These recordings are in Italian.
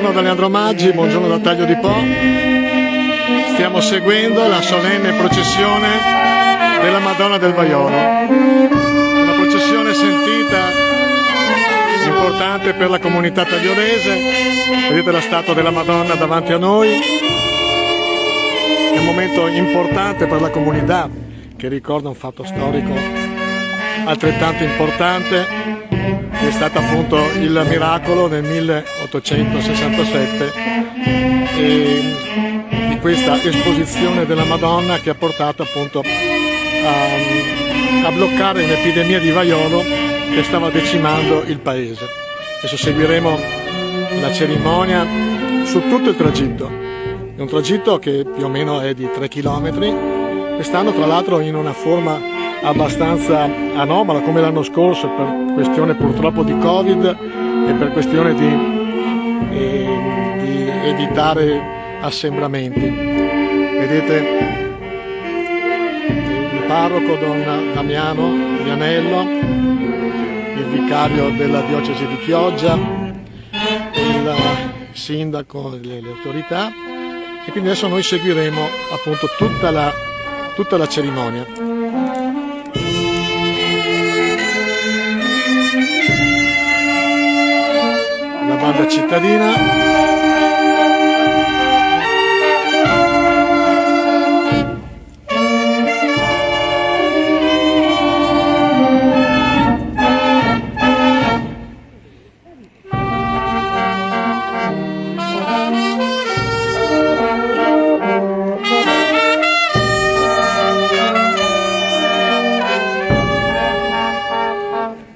Buongiorno da Leandro Maggi, buongiorno da Taglio di Po. Stiamo seguendo la solenne processione della Madonna del Vaiolo. Una processione sentita, importante per la comunità tagliolese. Vedete la statua della Madonna davanti a noi. È un momento importante per la comunità che ricorda un fatto storico altrettanto importante. È stato appunto il miracolo del 1867 di questa esposizione della Madonna che ha portato appunto a bloccare un'epidemia di vaiolo che stava decimando il paese. Adesso seguiremo la cerimonia su tutto il tragitto. È un tragitto che più o meno è di 3 chilometri, quest'anno tra l'altro in una forma abbastanza anomala come l'anno scorso per questione purtroppo di Covid e per questione di evitare assembramenti. Vedete il parroco Don Damiano Vianello, il vicario della diocesi di Chioggia, il sindaco e le autorità, e quindi adesso noi seguiremo appunto tutta la cerimonia. La banda cittadina.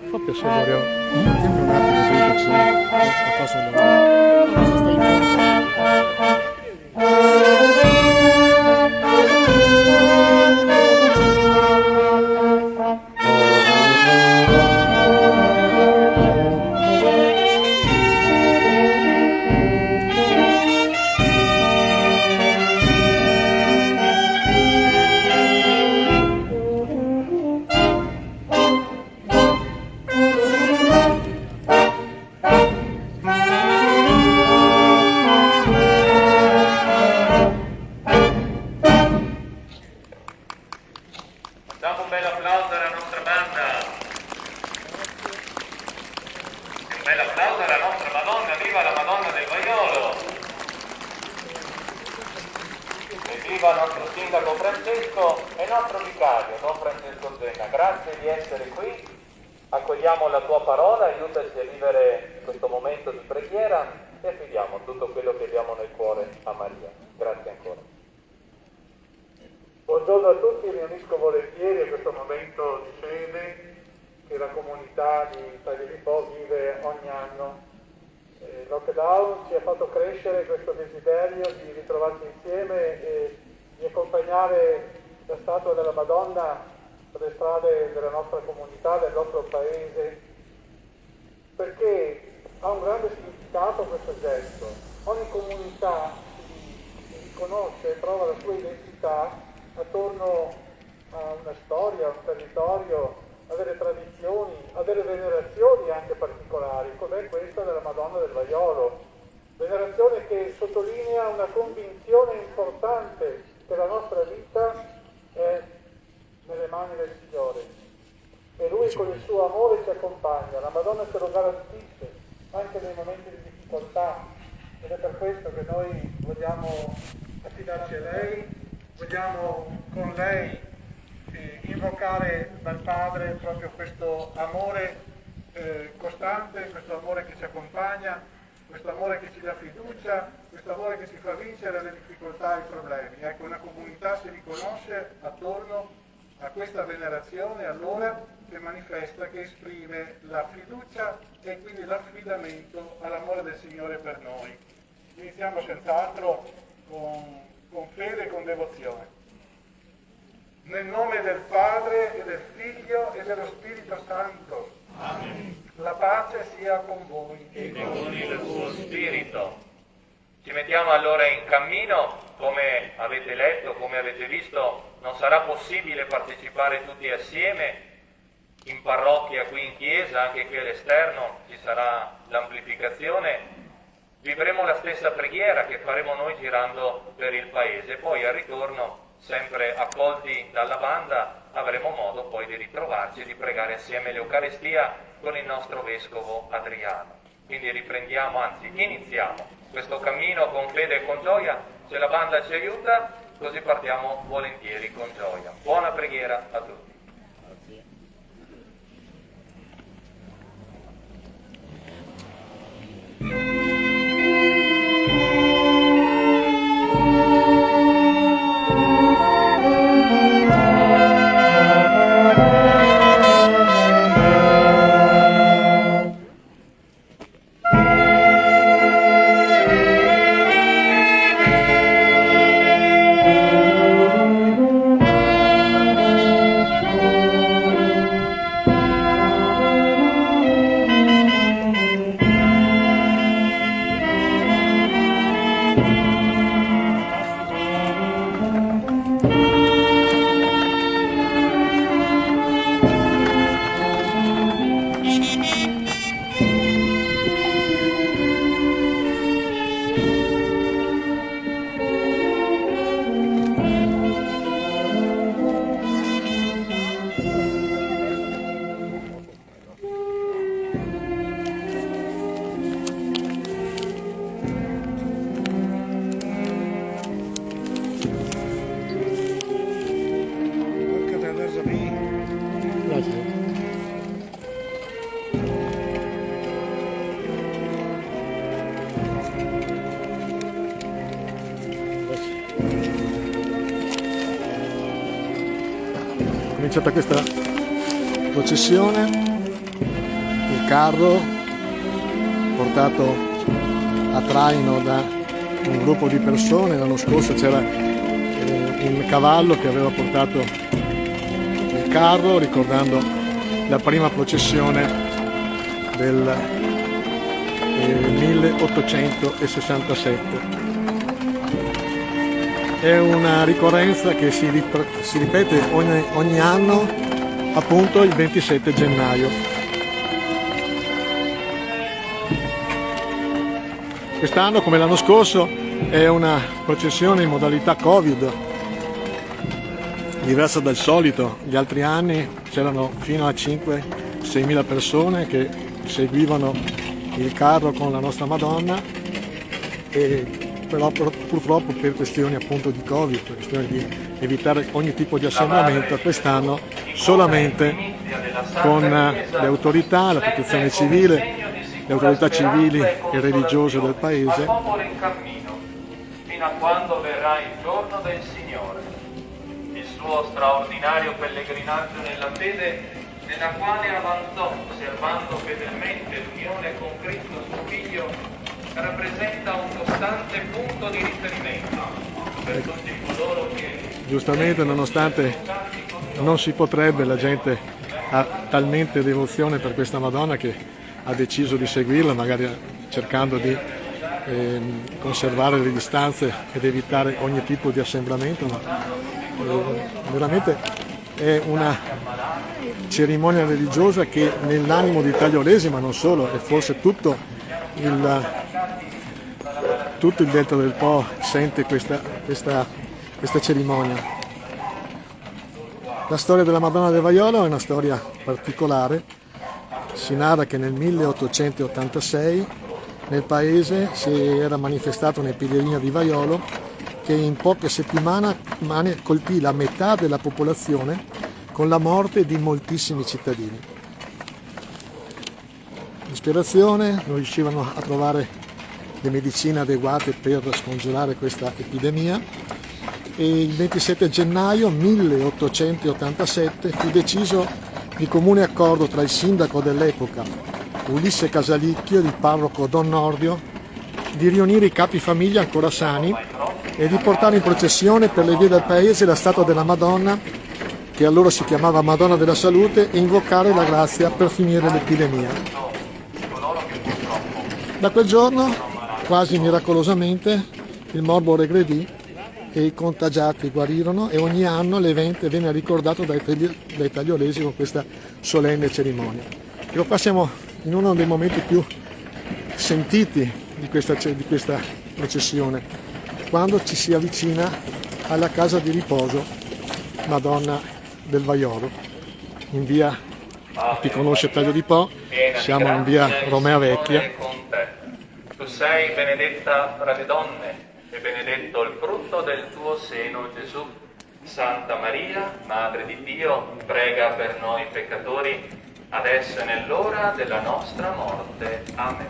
Fa piacere, dimmi un attimo che c'è la cosa Diamo un bel applauso alla nostra banda. Un bel applauso alla nostra Madonna. Viva la Madonna del Vaiolo. E viva il nostro sindaco Francesco e il nostro vicario, Don Francesco Zenna. Grazie di essere qui. Accogliamo la tua parola, aiutaci a vivere questo momento di preghiera e affidiamo tutto quello che abbiamo nel cuore a Maria. Grazie ancora. Buongiorno a tutti, mi unisco volentieri a questo momento di fede che la comunità di Taglio di Po vive ogni anno. Il lockdown ci ha fatto crescere questo desiderio di ritrovarci insieme e di accompagnare la statua della Madonna per le strade della nostra comunità, del nostro paese, perché ha un grande significato questo gesto. Ogni comunità si riconosce e trova la sua identità attorno a una storia, a un territorio, a delle tradizioni, a delle venerazioni anche particolari, come questa della Madonna del Vaiolo. Venerazione che sottolinea una convinzione importante che la nostra vita è nelle mani del Signore. E Lui con il suo amore ci accompagna, la Madonna ce lo garantisce anche nei momenti di difficoltà. Ed è per questo che noi vogliamo affidarci a lei. Vogliamo con lei invocare dal Padre proprio questo amore costante, questo amore che ci accompagna, questo amore che ci dà fiducia, questo amore che ci fa vincere le difficoltà e i problemi. Ecco, una comunità si riconosce attorno a questa venerazione allora che manifesta, che esprime la fiducia e quindi l'affidamento all'amore del Signore per noi. Iniziamo senz'altro con fede e con devozione. Nel nome del Padre e del Figlio e dello Spirito Santo. Amen. La pace sia con voi. E con il tuo spirito. Ci mettiamo allora in cammino. Come avete letto, come avete visto, non sarà possibile partecipare tutti assieme in parrocchia qui in chiesa, anche qui all'esterno ci sarà l'amplificazione. vivremo la stessa preghiera che faremo noi girando per il paese, poi al ritorno, sempre accolti dalla banda, avremo modo poi di ritrovarci e di pregare assieme l'Eucaristia con il nostro Vescovo Adriano. Quindi riprendiamo, anzi iniziamo questo cammino con fede e con gioia, se la banda ci aiuta, così partiamo volentieri con gioia. Buona preghiera a tutti. Cominciata questa processione, il carro portato a traino da un gruppo di persone. L'anno scorso c'era un cavallo che aveva portato il carro, ricordando la prima processione del 1867. È una ricorrenza che si ripete ogni anno, appunto il 27 gennaio. Quest'anno, come l'anno scorso, è una processione in modalità Covid, diversa dal solito. Gli altri anni c'erano fino a 5-6.000 persone che seguivano il carro con la nostra Madonna, però purtroppo per questioni appunto di Covid, per questioni di evitare ogni tipo di assembramento, quest'anno solamente con le autorità, la protezione civile, le autorità civili e religiose del paese. Fino a quando verrà il giorno del Signore, il suo straordinario pellegrinaggio nella fede, nella quale avanzò, osservando fedelmente l'unione con Cristo suo Figlio, rappresenta un costante punto di riferimento per tutti coloro che... Giustamente, nonostante non si potrebbe, la gente ha talmente devozione per questa Madonna che ha deciso di seguirla, magari cercando di conservare le distanze ed evitare ogni tipo di assembramento, ma veramente è una cerimonia religiosa che nell'animo di Tagliolesi, ma non solo, e forse tutto il delta del Po sente questa cerimonia. La storia della Madonna del Vaiolo è una storia particolare. Si narra che nel 1886 nel paese si era manifestata un'epidemia di vaiolo che in poche settimane colpì la metà della popolazione, con la morte di moltissimi cittadini. L'ispirazione, non riuscivano a trovare le medicine adeguate per scongiurare questa epidemia, e il 27 gennaio 1887 fu deciso di comune accordo tra il sindaco dell'epoca, Ulisse Casalicchio, e il parroco Don Nordio, di riunire i capi famiglia ancora sani e di portare in processione per le vie del paese la statua della Madonna, che allora si chiamava Madonna della Salute, e invocare la grazia per finire l'epidemia. Da quel giorno, quasi miracolosamente, il morbo regredì e i contagiati guarirono, e ogni anno l'evento viene ricordato dai tagliolesi con questa solenne cerimonia. E qua siamo in uno dei momenti più sentiti di questa processione, quando ci si avvicina alla casa di riposo Madonna del Vaiolo, in via, chi conosce Taglio di Po, siamo in via Romea Vecchia. Tu sei benedetta tra le donne e benedetto il frutto del tuo seno, Gesù. Santa Maria, Madre di Dio, prega per noi peccatori, adesso e nell'ora della nostra morte. Amen.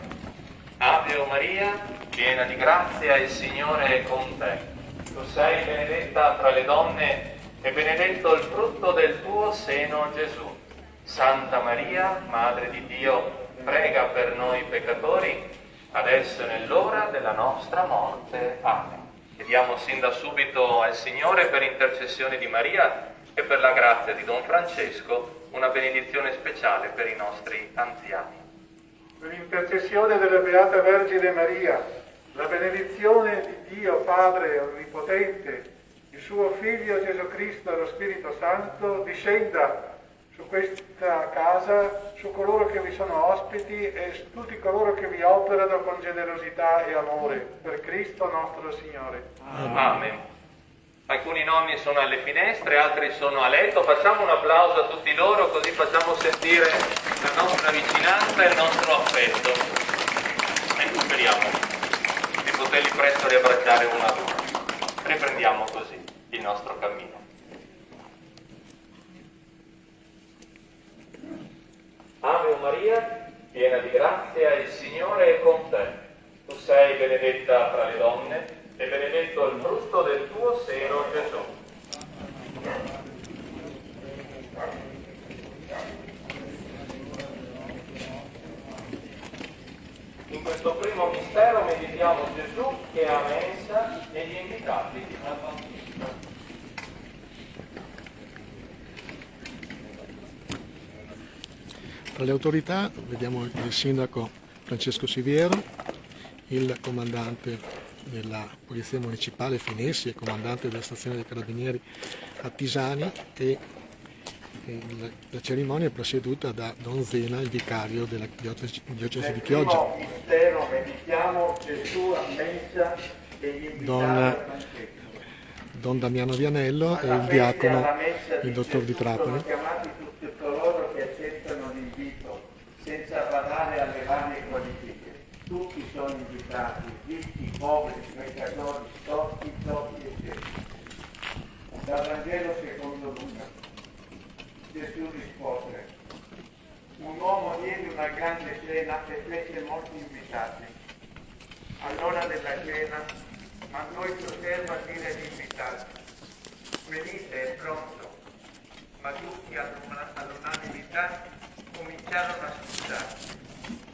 Ave o Maria, piena di grazia, il Signore è con te. Tu sei benedetta tra le donne e benedetto il frutto del tuo seno, Gesù. Santa Maria, Madre di Dio, prega per noi peccatori, adesso e nell'ora della nostra morte. Amen. Chiediamo sin da subito al Signore, per intercessione di Maria e per la grazia di Don Francesco, una benedizione speciale per i nostri anziani. Per l'intercessione della Beata Vergine Maria, la benedizione di Dio Padre Onnipotente, il suo Figlio Gesù Cristo e lo Spirito Santo discenda su questa casa, su coloro che vi sono ospiti e su tutti coloro che vi operano con generosità e amore, per Cristo nostro Signore. Amen. Alcuni nomi sono alle finestre, altri sono a letto. Facciamo un applauso a tutti loro, così facciamo sentire la nostra vicinanza e il nostro affetto. E speriamo di poterli presto riabbracciare uno ad uno. Riprendiamo così il nostro cammino. Ave Maria, piena di grazia, il Signore è con te. Tu sei benedetta tra le donne e benedetto il frutto del tuo seno, Gesù. In questo primo mistero meditiamo Gesù che è a mensa e gli invitati al battesimo. Tra le autorità vediamo il sindaco Francesco Siviero, il comandante della Polizia Municipale Finessi e comandante della stazione dei Carabinieri Attisani, e la cerimonia è presieduta da Don Zena, il vicario della diocesi di Chioggia. Nel primo mistero meditiamo Gesù a mensa e gli invitati. Don Damiano Vianello e il diacono, il dottor Di Trapani. Tutti coloro che accettano l'invito senza badare alle varie qualifiche. Tutti sono invitati, ricchi, poveri, peccatori, storti e ciechi. Dal Vangelo secondo Luca. Gesù rispose: un uomo diede una grande cena e fece molti invitati. All'ora della cena mandò il suo servo a dire agli invitati: venite, è pronto. Ma tutti all'unanimità cominciarono a scusarsi.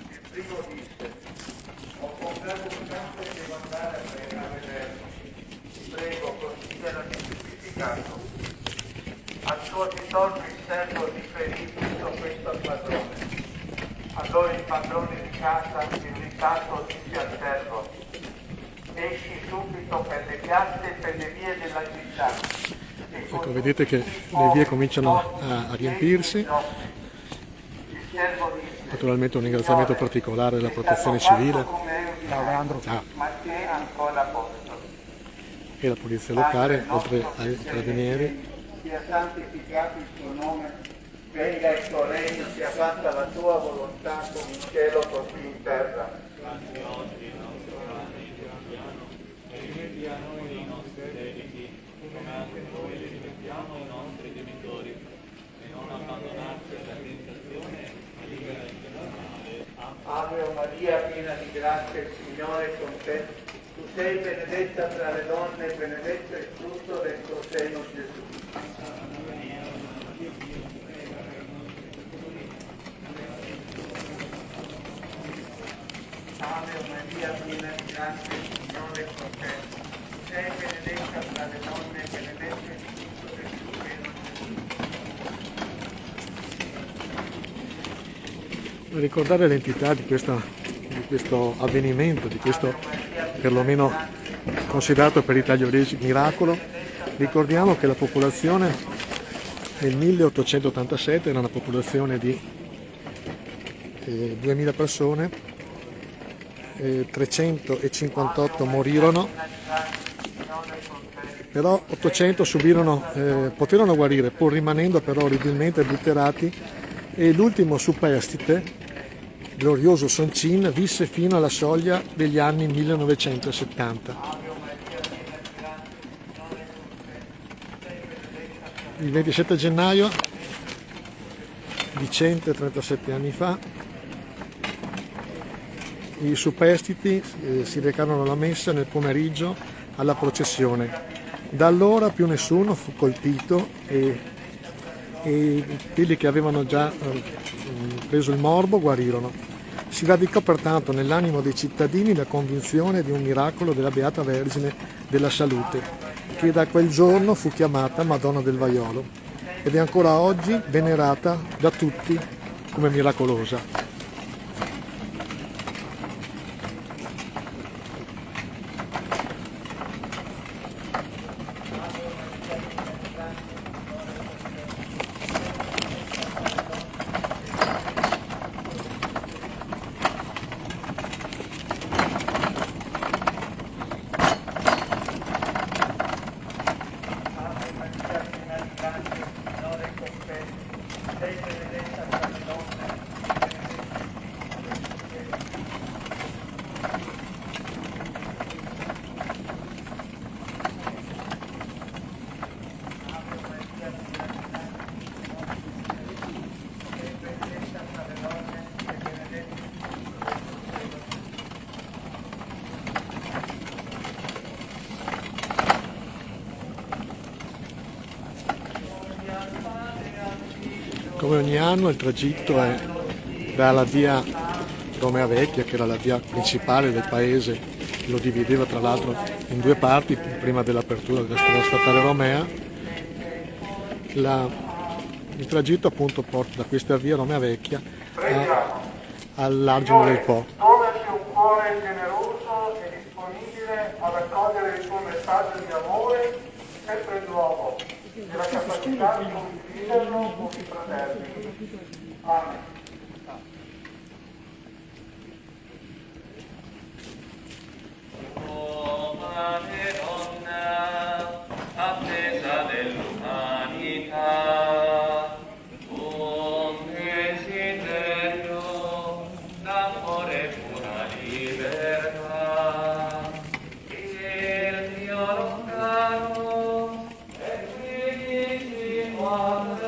Il primo disse: ho comprato un campo e devo andare a vederlo. Prego, considerami giustificato. Al suo ritorno il servo riferì tutto questo al padrone. Allora il padrone di casa, irritato, disse al servo: esci subito per le piazze e per le vie della città. Ecco, vedete che le vie cominciano a riempirsi. Naturalmente un ringraziamento particolare alla Protezione Civile e la Polizia Locale, oltre ai Carabinieri. Sia santificato il tuo nome, venga il tuo regno, sia fatta la tua volontà come in cielo così in terra. Oggi il nostro pane quotidiano, e rimetti a noi i nostri debiti, come anche noi li rimettiamo ai nostri debitori, e non abbandonarci alla tentazione, ma liberaci dal male. Ave Maria, piena di grazia, il Signore è con te. Tu sei benedetta tra le donne, e benedetto il frutto del tuo seno, Gesù. Ave Maria, piena di grazia, il Signore è con te. Tu sei benedetta tra le donne, e benedetto il frutto del tuo seno, Gesù. Ricordare l'entità di questo avvenimento, di questo perlomeno considerato per i taglioresi miracolo, ricordiamo che la popolazione nel 1887 era una popolazione di 2000 persone, 358 morirono, però 800 poterono guarire, pur rimanendo però orribilmente obliterati, e l'ultimo superstite, glorioso Sun Cin, visse fino alla soglia degli anni 1970. Il 27 gennaio di 137 anni fa i superstiti si recarono alla messa nel pomeriggio alla processione. Da allora più nessuno fu colpito e quelli che avevano già preso il morbo guarirono. Si radicò pertanto nell'animo dei cittadini la convinzione di un miracolo della Beata Vergine della Salute, che da quel giorno fu chiamata Madonna del Vaiolo ed è ancora oggi venerata da tutti come miracolosa. Come ogni anno il tragitto è dalla via Romea Vecchia, che era la via principale del paese, lo divideva tra l'altro in due parti prima dell'apertura della strada statale Romea. Il tragitto appunto porta da questa via Romea Vecchia all'argine del Po. Donaci un cuore generoso e disponibile ad accogliere il tuo messaggio di amore sempre nuovo e la capacità di condividerlo con i fratelli. Amen. Oh, Madre donna, attesa dell'umanità, un desiderio d'amore pura libertà, il Dio lontano e quindi si muove,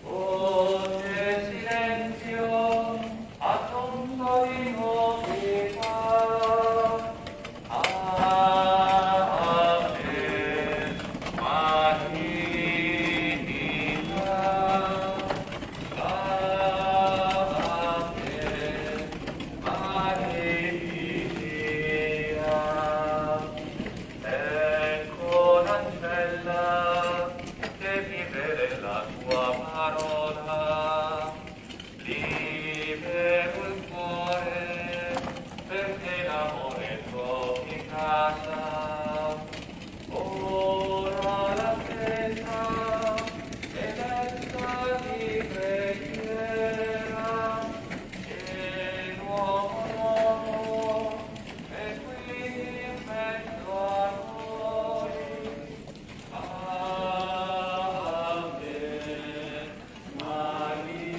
voce silenzio, annuncio di novità. Amen. Ecco l'ancella che vive la tua parola, libero il cuore perché l'amore trovi casa. Ora l'attesa e l'esta di preghiera e l'uomo nuovo è qui in mezzo a noi. Amen. Maria.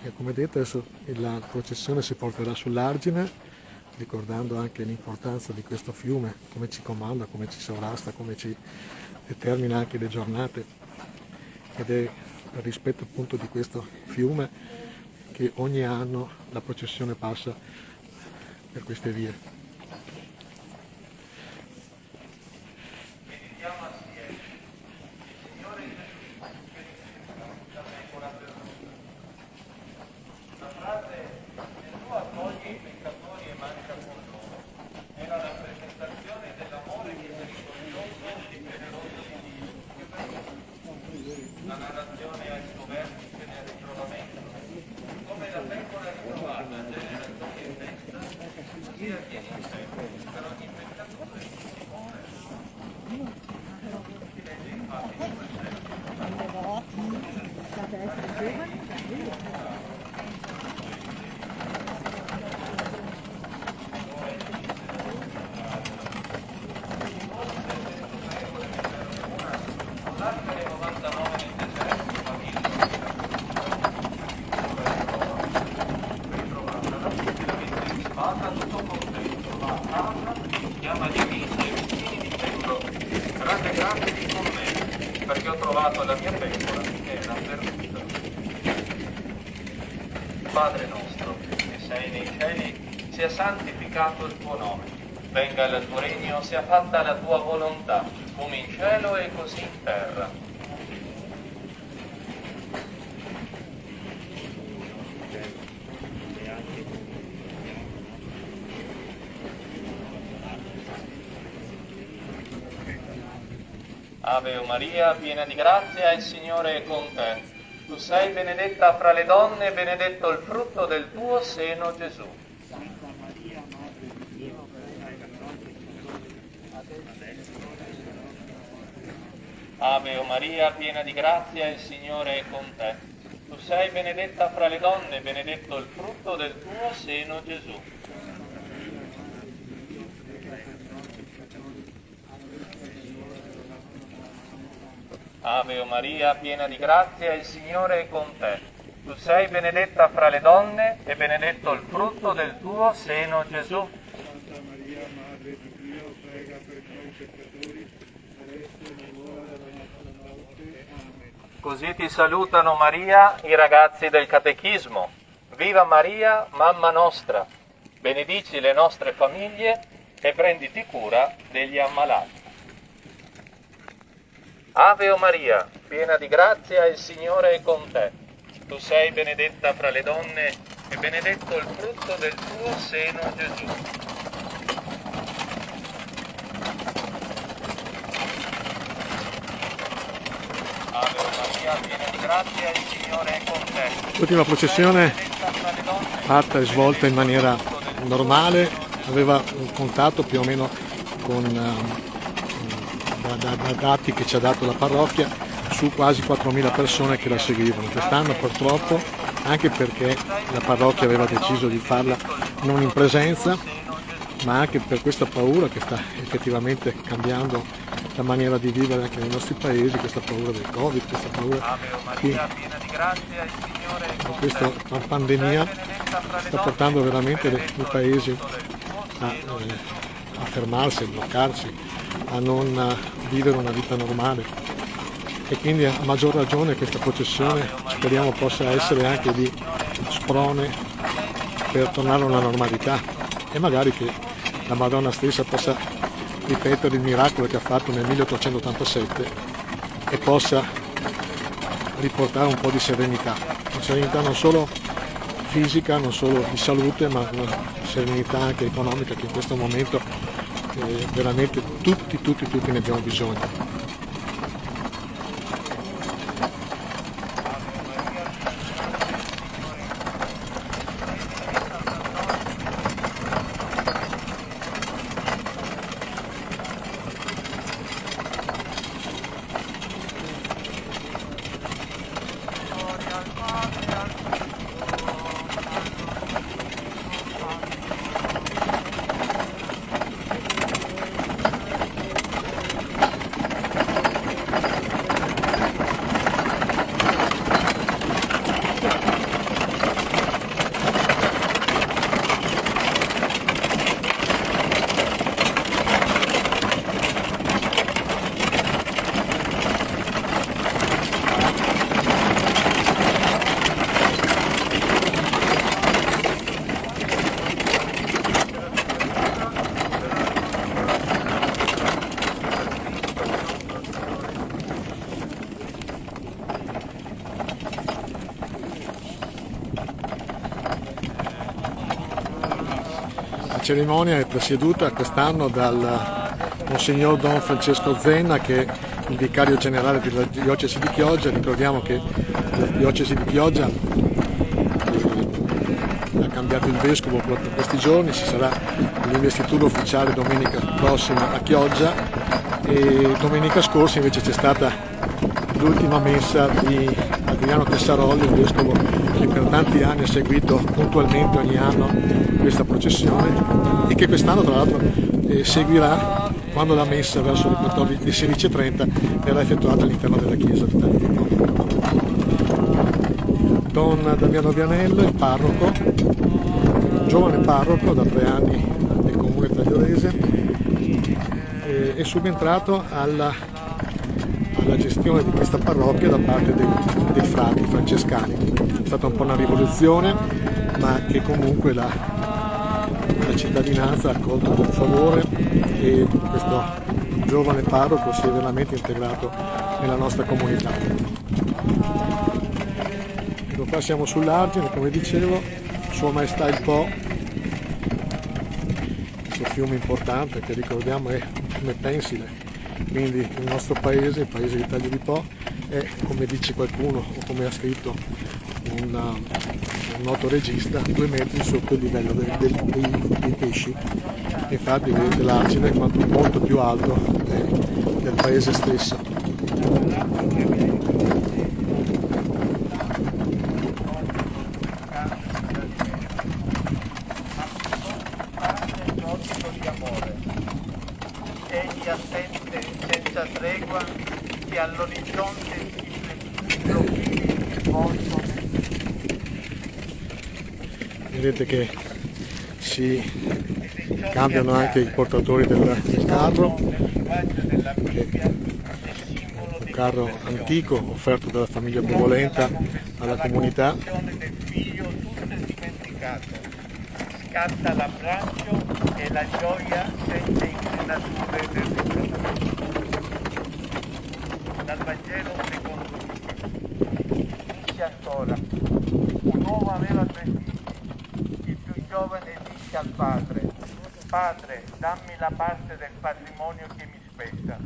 E come vedete adesso la processione si porterà sull'argine, ricordando anche l'importanza di questo fiume, come ci comanda, come ci sovrasta, come ci determina anche le giornate, ed è per rispetto appunto di questo fiume che ogni anno la processione passa per queste vie. Meditiamo assieme. Signore Gesù, che da me con la perduta. La frase Gesù accoglie i peccatori e mangia con loro è la rappresentazione dell'amore misericordioso e generoso di Dio che per noi. La narrazione ha il suo vertice nel ritrovamento, come la pecora ritrovata perché ho trovato la mia pecora che era perduta. Padre nostro, che sei nei cieli, sia santificato il tuo nome. Venga il tuo regno, sia fatta la tua volontà, come in cielo e così in terra. Ave o Maria, piena di grazia, il Signore è con te. Tu sei benedetta fra le donne e benedetto il frutto del tuo seno, Gesù. Santa Maria, Madre di Dio, prega per noi peccatori, Ave o Maria, piena di grazia, il Signore è con te. Tu sei benedetta fra le donne e benedetto il frutto del tuo seno, Gesù. Ave o Maria, piena di grazia, il Signore è con te. Tu sei benedetta fra le donne e benedetto il frutto del tuo seno, Gesù. Santa Maria, Madre di Dio, prega per noi peccatori, adesso e nell'ora della nostra morte. Amen. Così ti salutano, Maria, i ragazzi del catechismo. Viva Maria, mamma nostra. Benedici le nostre famiglie e prenditi cura degli ammalati. Ave o Maria, piena di grazia, il Signore è con te. Tu sei benedetta fra le donne e benedetto il frutto del tuo seno, Gesù. Ave o Maria, piena di grazia, il Signore è con te. L'ultima processione fatta e svolta in maniera normale, aveva un contatto più o meno con da dati che ci ha dato la parrocchia su quasi 4.000 persone che la seguivano. Quest'anno purtroppo, anche perché la parrocchia aveva deciso di farla non in presenza, ma anche per questa paura che sta effettivamente cambiando la maniera di vivere anche nei nostri paesi, questa paura del Covid, questa paura di questa pandemia sta portando veramente i paesi a fermarsi, a bloccarsi, a non vivere una vita normale, e quindi a maggior ragione questa processione speriamo possa essere anche di sprone per tornare a una normalità, e magari che la Madonna stessa possa ripetere il miracolo che ha fatto nel 1887 e possa riportare un po' di serenità non solo fisica, non solo di salute, ma una serenità anche economica che in questo momento veramente tutti ne abbiamo bisogno. La cerimonia è presieduta quest'anno dal Monsignor Don Francesco Zenna, che è il vicario generale della diocesi di Chioggia. Ricordiamo che la diocesi di Chioggia ha cambiato il vescovo proprio in questi giorni, ci sarà l'investitura ufficiale domenica prossima a Chioggia e domenica scorsa invece c'è stata l'ultima messa di Adriano Tessarolli, il vescovo che per tanti anni ha seguito puntualmente ogni anno questa processione e che quest'anno tra l'altro seguirà quando la messa verso le 16:30 verrà effettuata all'interno della chiesa di Taglio di Po. Don Damiano Vianello, il parroco, giovane parroco da 3 anni del comune tagliorese, è subentrato alla gestione di questa parrocchia da parte dei frati francescani. È stata un po' una rivoluzione, ma che comunque la cittadinanza ha accolto con favore e questo giovane parroco si è veramente integrato nella nostra comunità. Ecco, qua siamo sull'Argine, come dicevo, Sua Maestà il Po, questo fiume importante che ricordiamo è il fiume Pensile, quindi il nostro paese, il paese di Taglio di Po, è, come dice qualcuno o come ha scritto un noto regista, 2 metri sotto il livello dei pesci. Infatti vedete l'Argine quanto molto più alto del paese stesso. Egli attende senza tregua che all'orizzonte si profili il volto. Vedete che si cambiano anche i portatori del carro, un carro antico offerto dalla famiglia Bevolenta alla comunità. Scatta l'abbraccio e la gioia senza inclinature del ritorno. Dal Vangelo secondo Luca. Dice ancora, un uomo aveva 3 figli, il più giovane disse al padre, padre, dammi la parte del patrimonio che mi spetta.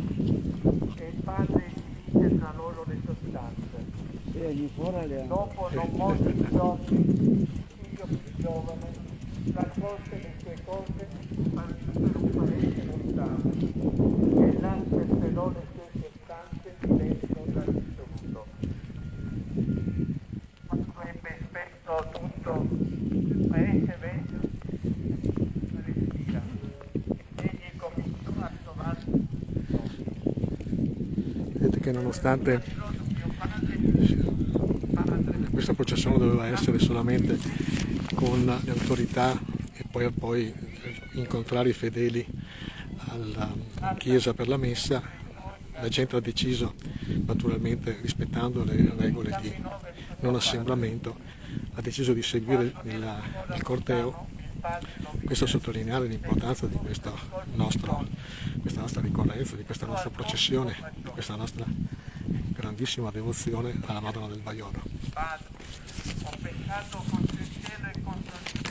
E il padre divise tra loro le sostanze. Dopo non molti giorni, il figlio più giovane raccolse le sue cose partì per un paese lontano e là seppellò le sue sostanze dentro dall'assoluto. Avrebbe spesso tutto il paese vecchio respira. Egli cominciò a trovarsi. Vedete che nonostante questa processione doveva essere solamente con le autorità e poi incontrare i fedeli alla chiesa per la messa, la gente ha deciso, naturalmente rispettando le regole di non assembramento, ha deciso di seguire il corteo. Questo a sottolineare l'importanza di questa nostra ricorrenza, di questa nostra processione, di questa nostra grandissima devozione alla Madonna del Vaiolo. Padre, ho peccato contro il cielo e contro di te,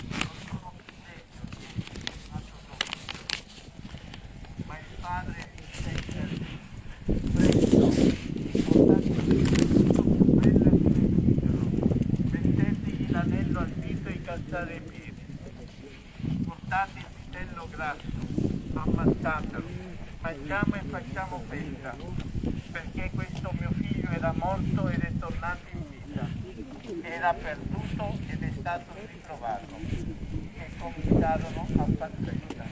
non sono più degno di essere chiamato tuo. Ma il Padre disse, presto, portate il vestito più bello e più desidero, mettetegli l'anello al dito e calzare i piedi, portate il vitello grasso, ammazzatelo, mangiamo e facciamo festa, perché questo mio figlio era morto ed è tornato in vita, era perduto ed è stato ritrovato, e cominciarono a far festa.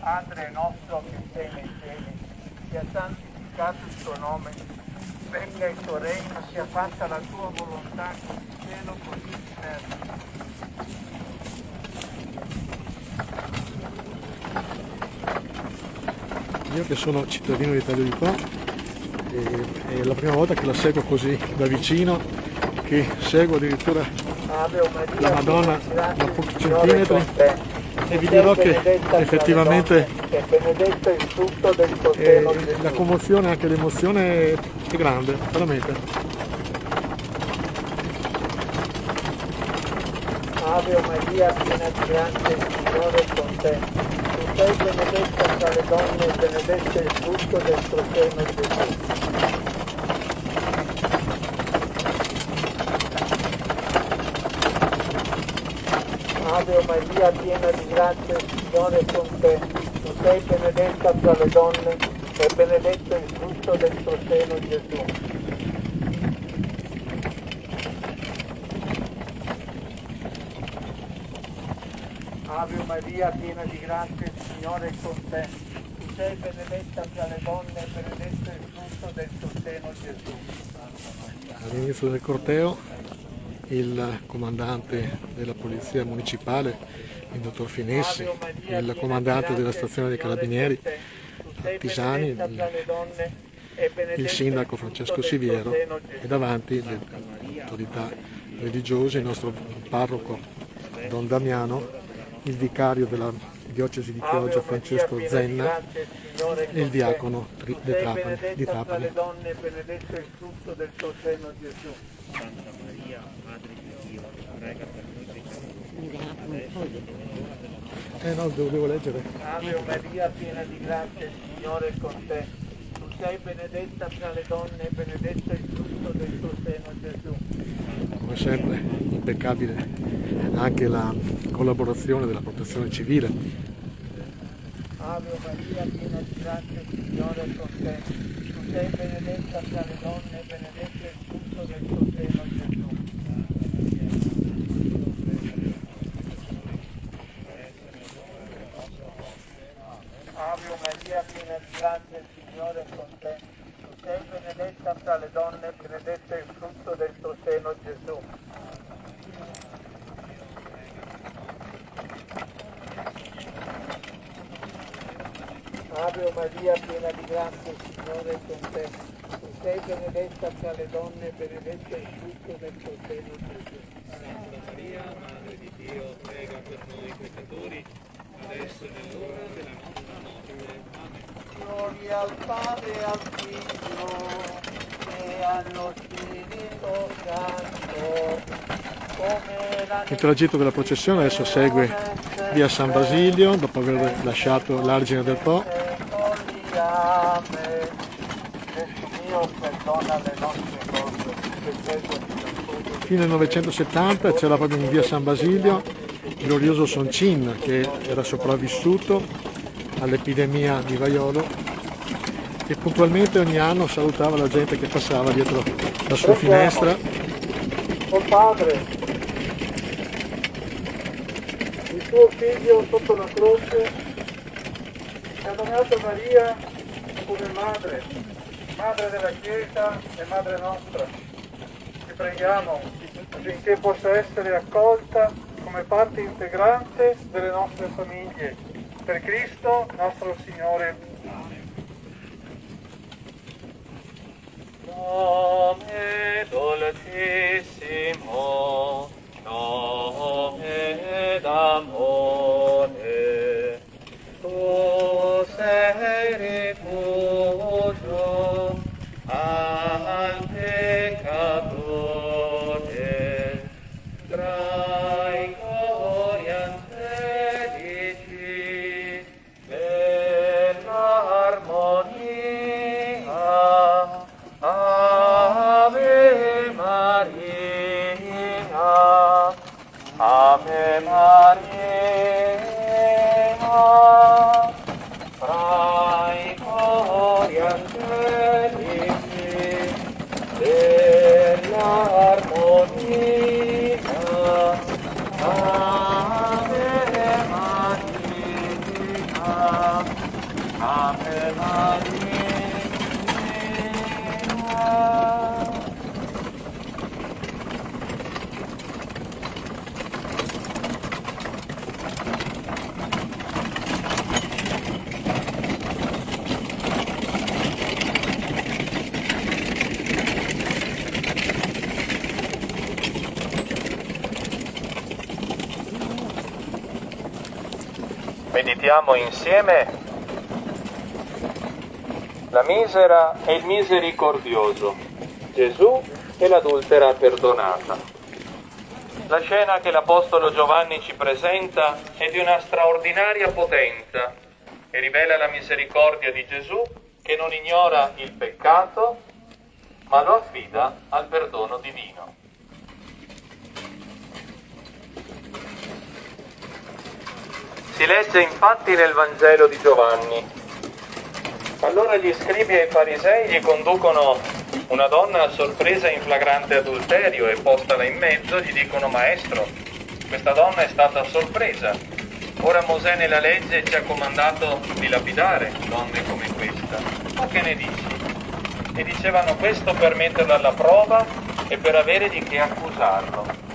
Padre nostro che sei nei cieli, sia santificato il tuo nome, venga il tuo regno, sia fatta la tua volontà come in cielo così in terra. Io che sono cittadino di Taglio di Po, è la prima volta che la seguo così da vicino, che seguo addirittura la Madonna da pochi centimetri, e vi dirò che effettivamente la commozione, anche l'emozione è grande, veramente. Ave Maria, piena di grazia, il Signore è con te. Tu sei benedetta tra le donne e benedetto è il frutto del tuo seno, Gesù. Ave Maria, piena di grazia, il Signore è con te. Tu sei benedetta tra le donne e benedetto il frutto del tuo seno, Gesù. Ave Maria, piena di grazia, il Signore è con te. Tu sei benedetta tra le donne e benedetto il frutto del tuo seno, Gesù. All'inizio del corteo il comandante della polizia municipale, il dottor Finessi, il comandante della stazione dei carabinieri, Pisani, il sindaco Francesco Siviero e davanti le autorità religiose, il nostro parroco Don Damiano, il vicario della diocesi di Chioggia Francesco Zenna e il diacono di Trapani. Benedetto il frutto del tuo seno, Gesù. Santa Maria, Madre di Dio, prega per noi peccatori. No, devo leggere. Ave Maria, piena di grazia, il Signore è con te. Tu sei benedetta tra le donne e benedetto il frutto del tuo seno, Gesù. Come sempre, impeccabile anche la collaborazione della protezione civile. Ave Maria, piena di grazia, il Signore è con te. Tu sei benedetta tra le donne e benedetto il frutto del tuo seno, Gesù. Ave Maria, piena di grazia, il Signore è con te. Tu sei benedetta tra le donne e benedetto il frutto del tuo seno, Gesù. Ave Maria, piena di grazia, il Signore è con te. Tu sei benedetta tra le donne e benedetto il frutto del tuo seno, Gesù. Santa Maria, Madre di Dio, prega per noi peccatori, adesso è l'ora della nostra morte. Amen. Gloria al Padre e al Figlio e allo Spirito Santo. Il tragitto della processione adesso segue via San Basilio, dopo aver lasciato l'Argine del Po. Fino al 970 c'era proprio in via San Basilio il glorioso Soncin, che era sopravvissuto all'epidemia di vaiolo e puntualmente ogni anno salutava la gente che passava dietro la sua finestra. Oh Padre, il tuo figlio sotto la croce ha donato Maria come madre, madre della Chiesa e madre nostra. Ti preghiamo affinché possa essere accolta come parte integrante delle nostre famiglie. Per Cristo nostro Signore. Nome dolcissimo, nome d'amore, tu sei rifugio al peccatore, tra i cori angelici dell'armonia. Ave Maria, Ave Maria, fra i cori angelici dell'armonia. Ave Maria, Ave Maria. Meditiamo insieme la misera e il misericordioso, Gesù e l'adultera perdonata. La scena che l'Apostolo Giovanni ci presenta è di una straordinaria potenza e rivela la misericordia di Gesù che non ignora il peccato ma lo affida al perdono divino. Si legge infatti nel Vangelo di Giovanni. Allora gli scribi e i farisei gli conducono una donna a sorpresa in flagrante adulterio e postala in mezzo gli dicono: Maestro, questa donna è stata sorpresa. Ora Mosè nella legge ci ha comandato di lapidare donne come questa. Ma che ne dici? E dicevano questo per metterlo alla prova e per avere di che accusarlo.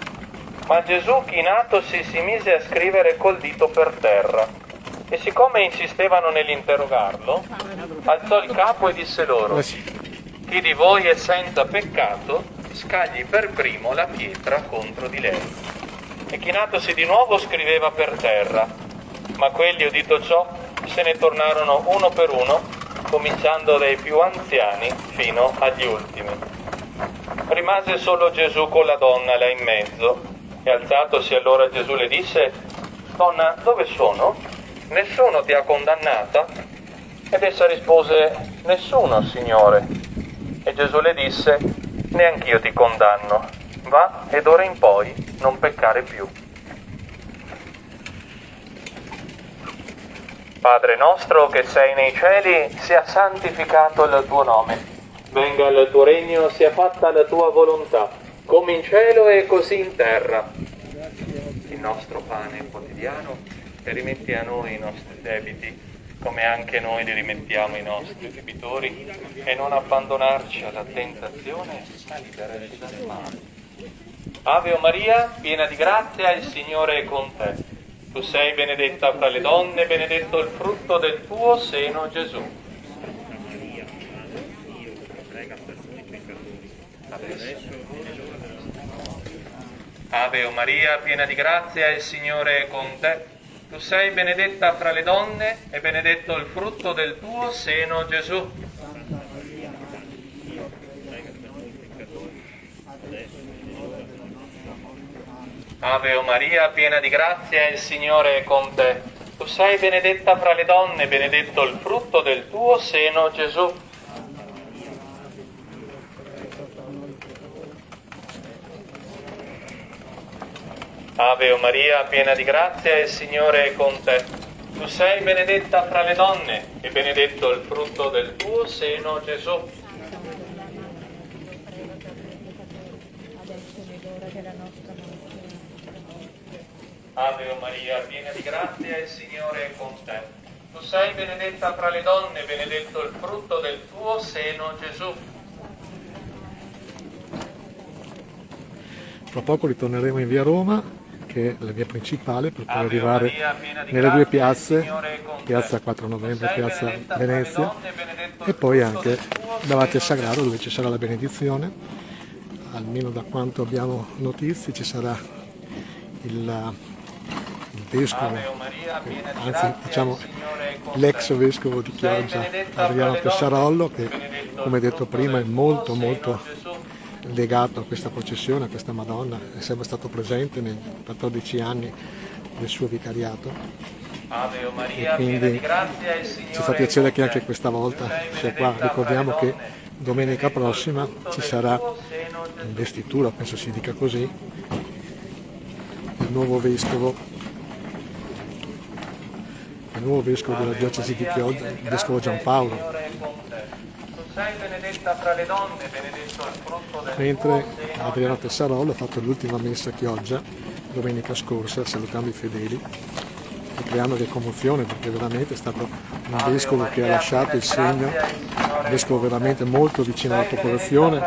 Ma Gesù, chinatosi, si mise a scrivere col dito per terra. E siccome insistevano nell'interrogarlo, alzò il capo e disse loro: chi di voi è senza peccato, scagli per primo la pietra contro di lei. E chinatosi di nuovo scriveva per terra. Ma quelli, udito ciò, se ne tornarono uno per uno, cominciando dai più anziani fino agli ultimi. Rimase solo Gesù con la donna là in mezzo, e alzatosi allora Gesù le disse: Donna, dove sono? Nessuno ti ha condannata? Ed essa rispose: Nessuno, Signore. E Gesù le disse: Neanch'io ti condanno. Va ed ora in poi non peccare più. Padre nostro che sei nei cieli, sia santificato il tuo nome. Venga il tuo regno, sia fatta la tua volontà, come in cielo e così in terra. Il nostro pane quotidiano, e rimetti a noi i nostri debiti, come anche noi li rimettiamo ai nostri debitori, e non abbandonarci alla tentazione, ma liberaci dal male. Ave Maria, piena di grazia, il Signore è con te. Tu sei benedetta fra le donne, benedetto il frutto del tuo seno, Gesù. Ave Maria, piena di grazia, il Signore è con te. Tu sei benedetta fra le donne e benedetto il frutto del tuo seno, Gesù. Ave Maria, piena di grazia, il Signore è con te. Tu sei benedetta fra le donne, benedetto il frutto del tuo seno, Gesù. Ave Maria, piena di grazia, il Signore è con te. Tu sei benedetta fra le donne e benedetto il frutto del tuo seno, Gesù. Ave Maria, piena di grazia, il Signore è con te. Tu sei benedetta fra le donne, benedetto il frutto del tuo seno, Gesù. Tra poco ritorneremo in via Roma, che è la via principale, per poi arrivare nelle due piazze, piazza 4 novembre, piazza Venezia, e poi anche davanti al Sagrario, dove ci sarà la benedizione. Almeno da quanto abbiamo notizie ci sarà il vescovo, anzi diciamo l'ex vescovo di Chioggia, Adriano Tessarollo, che come detto prima è molto legato a questa processione, a questa Madonna, è sempre stato presente nei 14 anni del suo vicariato, e quindi ci fa piacere che anche questa volta sia qua. Ricordiamo che domenica prossima ci sarà investitura, penso si dica così, il nuovo vescovo della diocesi di Chioggia, il vescovo Giampaolo. Mentre Adriano Tessarollo ha fatto l'ultima messa a Chioggia domenica scorsa, salutando i fedeli e creando che commozione, perché veramente è stato un vescovo che ha lasciato il segno, un vescovo veramente molto vicino alla popolazione,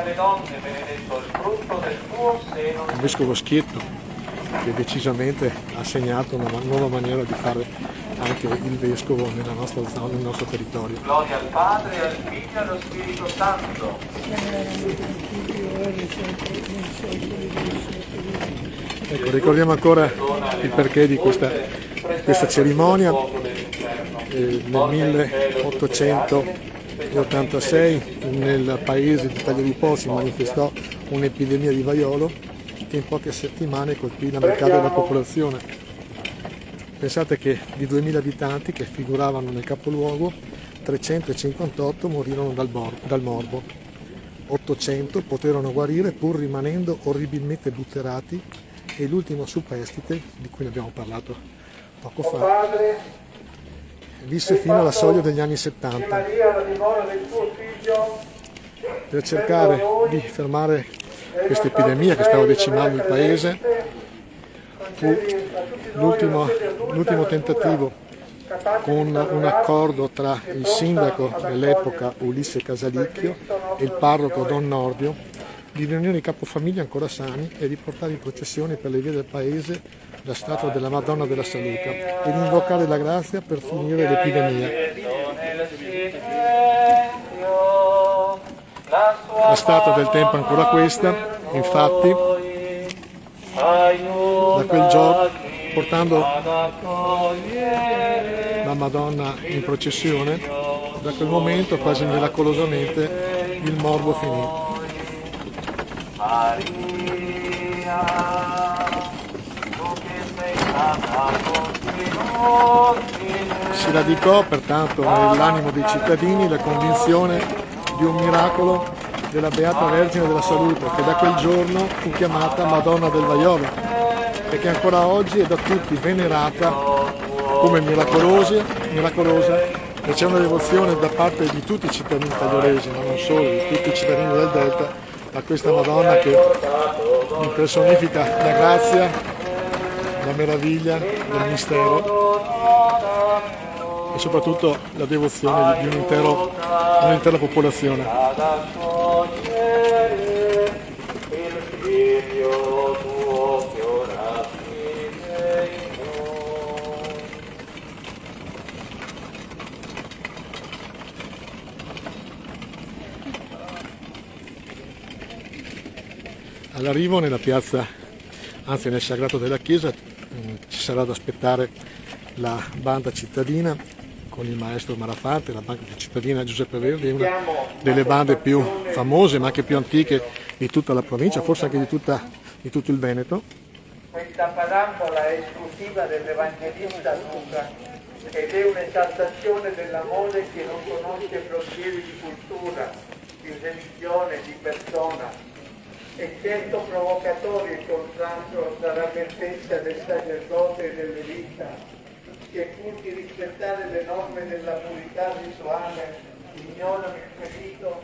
un vescovo schietto che decisamente ha segnato una nuova maniera di fare anche il vescovo nella nostra zona, nel nostro territorio. Gloria al Padre, al Figlio e allo Spirito Santo. Ecco, ricordiamo ancora il perché di questa cerimonia. Nel 1886 nel paese di Tagliaripo si manifestò un'epidemia di vaiolo che in poche settimane colpì la metà della popolazione. Pensate che di 2000 abitanti che figuravano nel capoluogo, 358 morirono dal morbo, 800 poterono guarire pur rimanendo orribilmente butterati, e l'ultimo superstite, di cui ne abbiamo parlato poco O fa, Padre, visse fino alla soglia degli anni 70 Maria, la dimora del tuo Figlio, per cercare di fermare questa epidemia che stava decimando il paese. Fu l'ultimo tentativo con un accordo tra il sindaco dell'epoca Ulisse Casalicchio e il parroco Don Nordio di riunire i capofamiglia ancora sani e di portare in processione per le vie del paese la statua della Madonna della Salute e di invocare la grazia per finire l'epidemia. La statua del tempo è ancora questa, infatti, da quel giorno, portando la Madonna in processione, da quel momento quasi miracolosamente il morbo finì. Si radicò pertanto nell'animo dei cittadini la convinzione di un miracolo della Beata Vergine della Salute, che da quel giorno fu chiamata Madonna del Vaiolo e che ancora oggi è da tutti venerata come miracolosa, e c'è una devozione da parte di tutti i cittadini taglioresi, ma non solo, di tutti i cittadini del Delta, a questa Madonna che impersonifica la grazia, la meraviglia del mistero e soprattutto la devozione di un'intera popolazione. All'arrivo nella piazza, anzi nel sagrato della chiesa, ci sarà da aspettare la banda cittadina con il maestro Marafante. La banda cittadina Giuseppe Verdi è una delle bande più famose ma anche più antiche di tutta la provincia, forse anche di tutto il Veneto. Questa parambola è esclusiva dell'Evangelista Luca ed è un'esaltazione dell'amore che non conosce frontiere di cultura, di religione, di persona. È certo provocatorio il contrasto tra la bellezza del sacerdote e delle vita, che pur di rispettare le norme della purità rituale ignorano il ferito,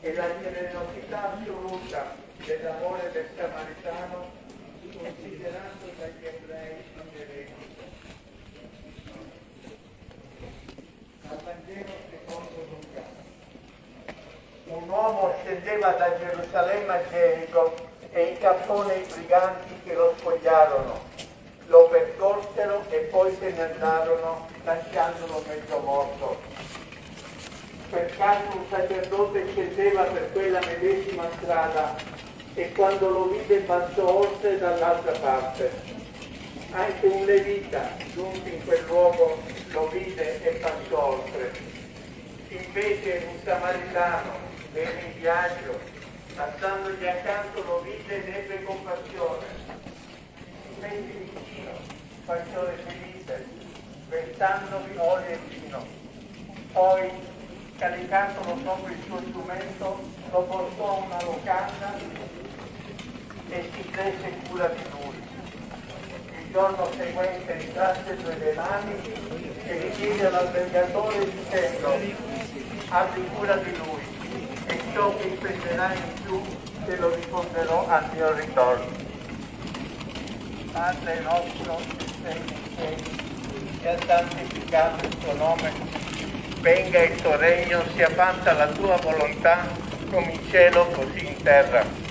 e la generosità assoluta dell'amore del Samaritano, considerato dagli ebrei inderenti. Al Vangelo secondo Luca. Un uomo scendeva da Gerusalemme a Gerico e incappò nei briganti che lo spogliarono, lo percorsero e poi se ne andarono lasciandolo mezzo morto. Per caso un sacerdote scendeva per quella medesima strada e quando lo vide passò oltre dall'altra parte. Anche un levita, giunto in quel luogo, lo vide e passò oltre. Invece un samaritano, era in viaggio, passandogli accanto lo vide ed ebbe compassione. Si mette vicino, facciò le ferite, versandovi olio e vino. Poi, caricandolo sopra il suo strumento, lo portò a una locanda e si prese cura di lui. Il giorno seguente ritrasse i suoi denari e li diede all'albergatore dicendo: abbi cura di lui e ciò che spenderai in più te lo risponderò al mio ritorno. Padre nostro che sei nei cieli, sia santificato il tuo nome, venga il tuo regno, sia fatta la tua volontà, come in cielo così in terra.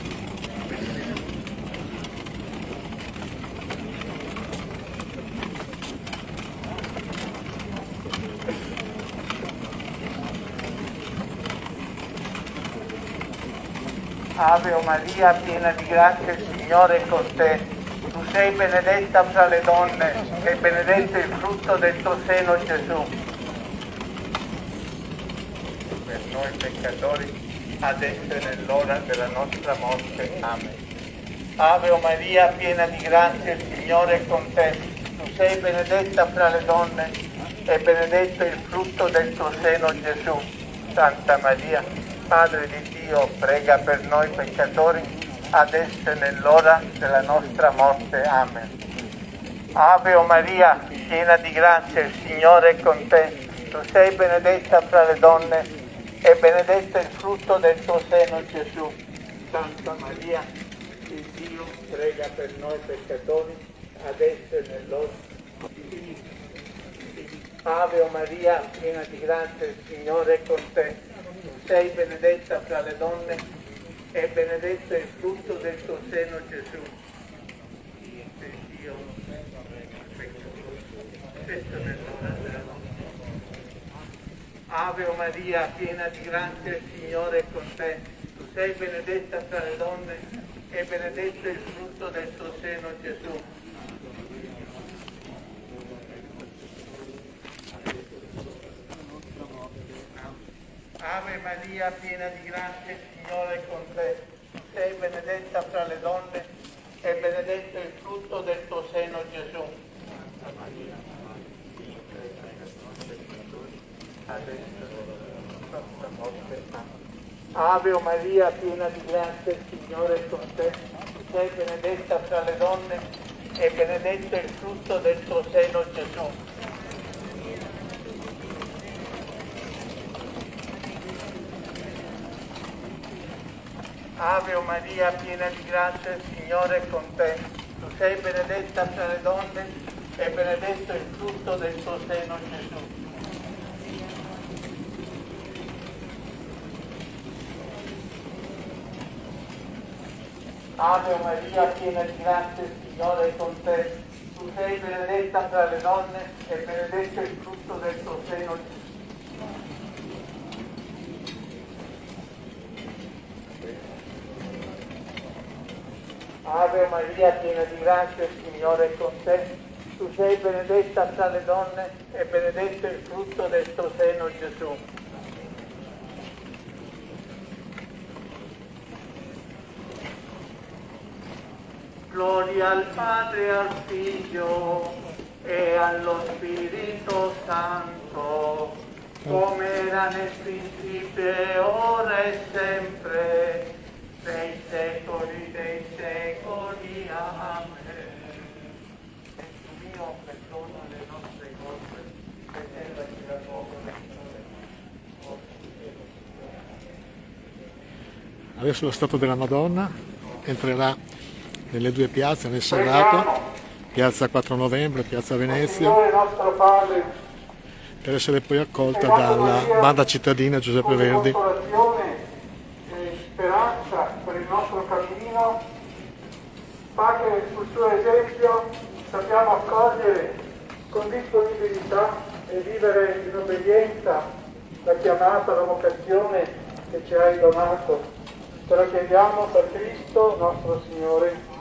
Ave o Maria, piena di grazia, il Signore è con te. Tu sei benedetta fra le donne e benedetto il frutto del tuo seno, Gesù. Per noi peccatori, adesso e nell'ora della nostra morte. Amen. Ave o Maria, piena di grazia, il Signore è con te. Tu sei benedetta fra le donne e benedetto il frutto del tuo seno, Gesù. Santa Maria, Madre di Dio, prega per noi peccatori, adesso e nell'ora della nostra morte. Amen. Ave o Maria, piena di grazia, il Signore è con te. Tu sei benedetta fra le donne e benedetto il frutto del tuo seno, Gesù. Santa Maria, il Dio, prega per noi peccatori, adesso e nell'ora. Ave o Maria, piena di grazia, il Signore è con te. Tu sei benedetta fra le donne e benedetto il frutto del tuo seno, Gesù. Dio, adesso e nell'ora della nostra morte. Ave o Maria, piena di grazia, il Signore è con te. Tu sei benedetta fra le donne e benedetto il frutto del tuo seno, Gesù. Ave Maria, piena di grazia, il Signore è con te. Tu sei benedetta fra le donne e benedetto il frutto del tuo seno, Gesù. Santa Maria, Ave o Maria, piena di grazia, il Signore è con te. Tu sei benedetta fra le donne e benedetto il frutto del tuo seno, Gesù. Ave o Maria, piena di grazia, il Signore è con te. Tu sei benedetta fra le donne e benedetto il frutto del tuo seno, Gesù. Ave o Maria, piena di grazia, il Signore è con te. Tu sei benedetta fra le donne e benedetto il frutto del tuo seno, Gesù. Ave Maria, piena di grazia, il Signore è con te. Tu sei benedetta fra le donne e benedetto il frutto del tuo seno, Gesù. Gloria al Padre e al Figlio e allo Spirito Santo, come era nel principio e ora e sempre, nei secoli dei secoli. Amen. Gesù mio, perdona le nostre colpe, preservaci dal fuoco del Signore. Adesso lo stato della Madonna entrerà nelle due piazze, nel Serrato, piazza 4 novembre, piazza Venezia, per essere poi accolta dalla banda cittadina Giuseppe Verdi. Speranza per il nostro cammino, fa che sul suo esempio sappiamo accogliere con disponibilità e vivere in obbedienza la chiamata, la vocazione che ci hai donato. Te lo chiediamo per Cristo nostro Signore.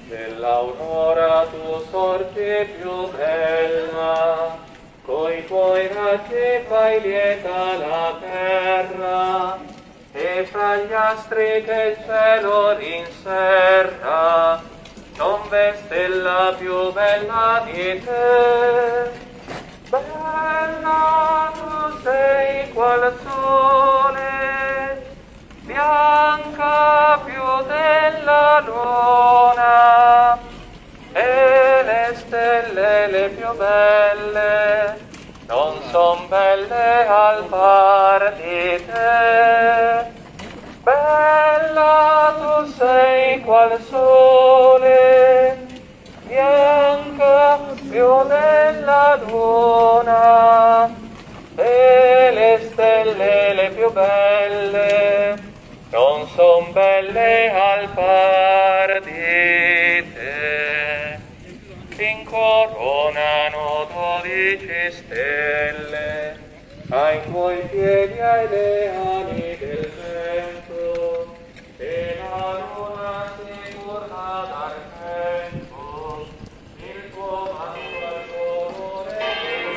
Dell'aurora tu sorge più bella, coi tuoi raggi fai lieta la terra, e fra gli astri che il cielo rinserra, non v'è stella più bella di te. Bella tu sei qual sole, bianca più della luna, e le stelle le più belle non son belle al par di te. Bella tu sei qual sole, bianca più della luna, e le stelle le più belle non son belle al par di te. Incoronano 12 stelle, ai tuoi piedi hai le ali del vento, e la luna si curva d'argento, il tuo manto al colore del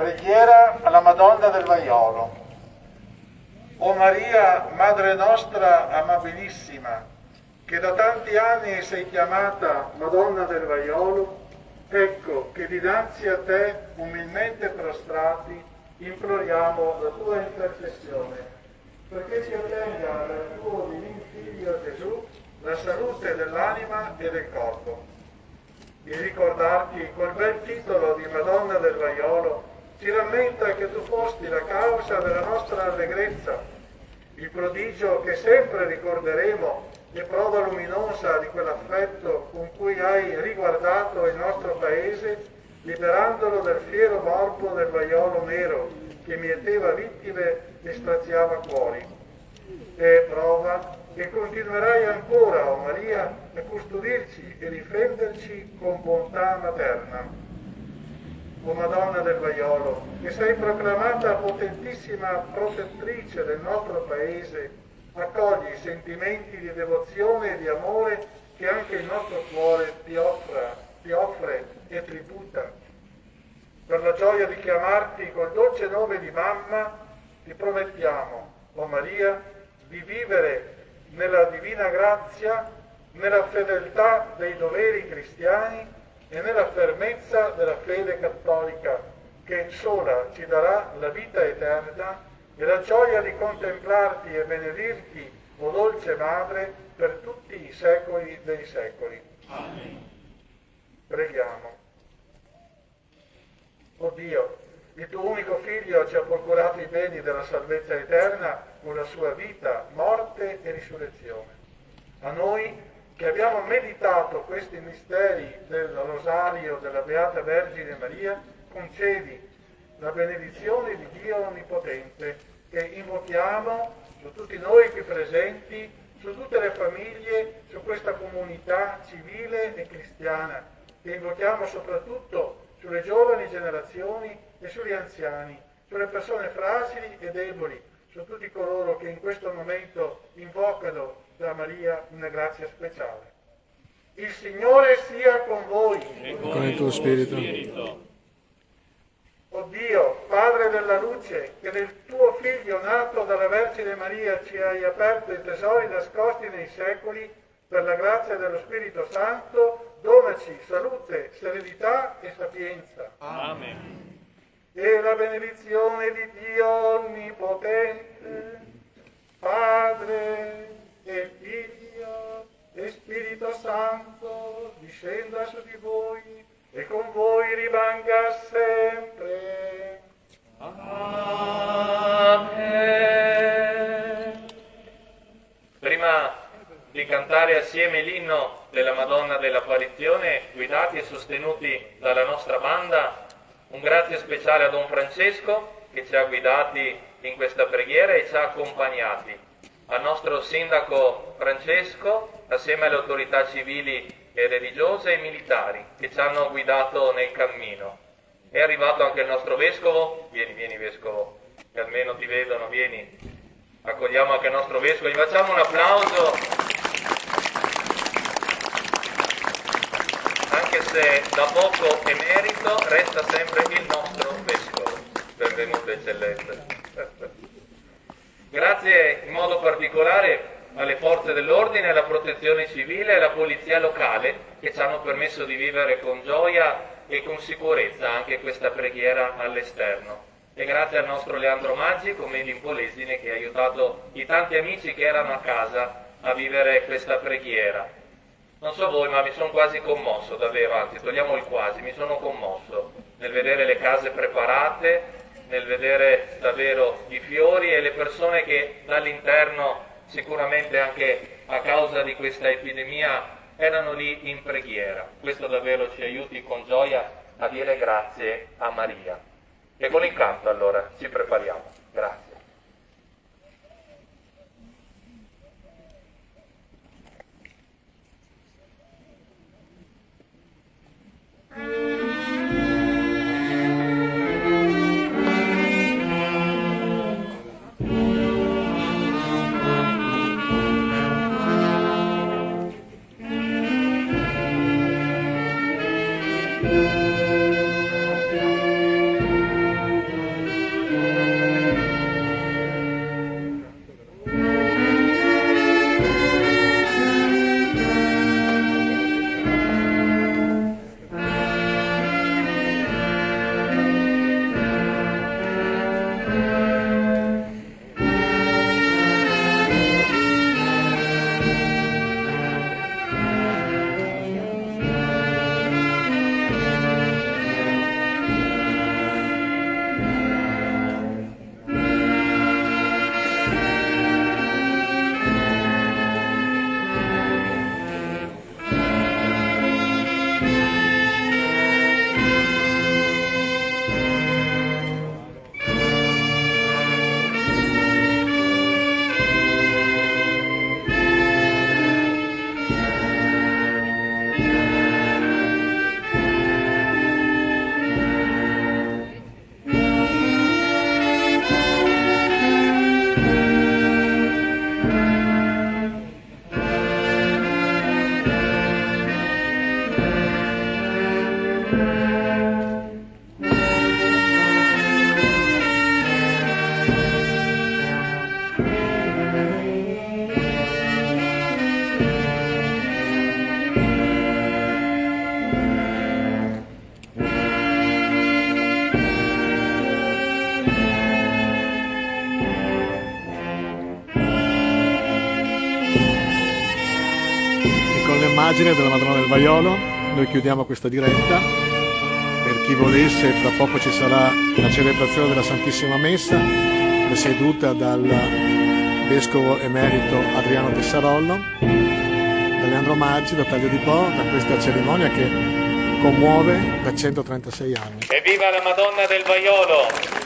Preghiera alla Madonna del Vaiolo. O Maria, Madre nostra amabilissima, che da tanti anni sei chiamata Madonna del Vaiolo, ecco che dinanzi a te, umilmente prostrati, imploriamo la tua intercessione, perché ci ottenga dal tuo divino Figlio Gesù la salute dell'anima e del corpo. Il ricordarti col bel titolo di Madonna del Vaiolo ci rammenta che tu fosti la causa della nostra allegrezza, il prodigio che sempre ricorderemo e prova luminosa di quell'affetto con cui hai riguardato il nostro paese, liberandolo dal fiero morbo del vaiolo nero che mieteva vittime e straziava cuori. E prova che continuerai ancora, o Maria, a custodirci e difenderci con bontà materna. O Madonna del Vaiolo, che sei proclamata potentissima protettrice del nostro Paese, accogli i sentimenti di devozione e di amore che anche il nostro cuore ti offre e tributa. Per la gioia di chiamarti col dolce nome di mamma, ti promettiamo, o Maria, di vivere nella divina grazia, nella fedeltà dei doveri cristiani e nella fermezza della fede cattolica, che sola ci darà la vita eterna e la gioia di contemplarti e benedirti, o dolce Madre, per tutti i secoli dei secoli. Amen. Preghiamo. O Dio, il tuo unico Figlio ci ha procurato i beni della salvezza eterna con la sua vita, morte e risurrezione. A noi, che abbiamo meditato questi misteri del rosario della Beata Vergine Maria, concedi la benedizione di Dio Onnipotente che invochiamo su tutti noi qui presenti, su tutte le famiglie, su questa comunità civile e cristiana, che invochiamo soprattutto sulle giovani generazioni e sugli anziani, sulle persone fragili e deboli, su tutti coloro che in questo momento invocano da Maria una grazia speciale. Il Signore sia con voi. E con il tuo spirito. O Dio, Padre della luce, che nel tuo Figlio nato dalla Vergine Maria ci hai aperto i tesori nascosti nei secoli, per la grazia dello Spirito Santo, donaci salute, serenità e sapienza. Amen. E la benedizione di Dio Onnipotente, Padre e Figlio e Spirito Santo, discenda su di voi e con voi rimanga sempre. Amen. Prima di cantare assieme l'inno della Madonna dell'Apparizione, guidati e sostenuti dalla nostra banda, un grazie speciale a Don Francesco che ci ha guidati in questa preghiera e ci ha accompagnati, al nostro sindaco Francesco, assieme alle autorità civili e religiose e militari che ci hanno guidato nel cammino. È arrivato anche il nostro vescovo, vieni vescovo, che almeno ti vedono, vieni, accogliamo anche il nostro vescovo, gli facciamo un applauso, anche se da poco emerito resta sempre il nostro vescovo. Benvenuto eccellenza. Grazie in modo particolare alle forze dell'ordine, alla protezione civile e alla polizia locale che ci hanno permesso di vivere con gioia e con sicurezza anche questa preghiera all'esterno. E grazie al nostro Leandro Maggi, Commedia in Polesine, che ha aiutato i tanti amici che erano a casa a vivere questa preghiera. Non so voi, ma mi sono quasi commosso, davvero, anzi, togliamo il quasi, mi sono commosso nel vedere le case preparate, nel vedere davvero i fiori e le persone che dall'interno, sicuramente anche a causa di questa epidemia, erano lì in preghiera. Questo davvero ci aiuti con gioia a dire grazie a Maria. E con l'incanto allora ci prepariamo. Grazie. immagine della Madonna del Vaiolo. Noi chiudiamo questa diretta. Per chi volesse, fra poco ci sarà la celebrazione della Santissima Messa, presieduta dal Vescovo Emerito Adriano Tessarollo, da Leandro Maggi, da Taglio di Po, da questa cerimonia che commuove da 136 anni. Evviva la Madonna del Vaiolo!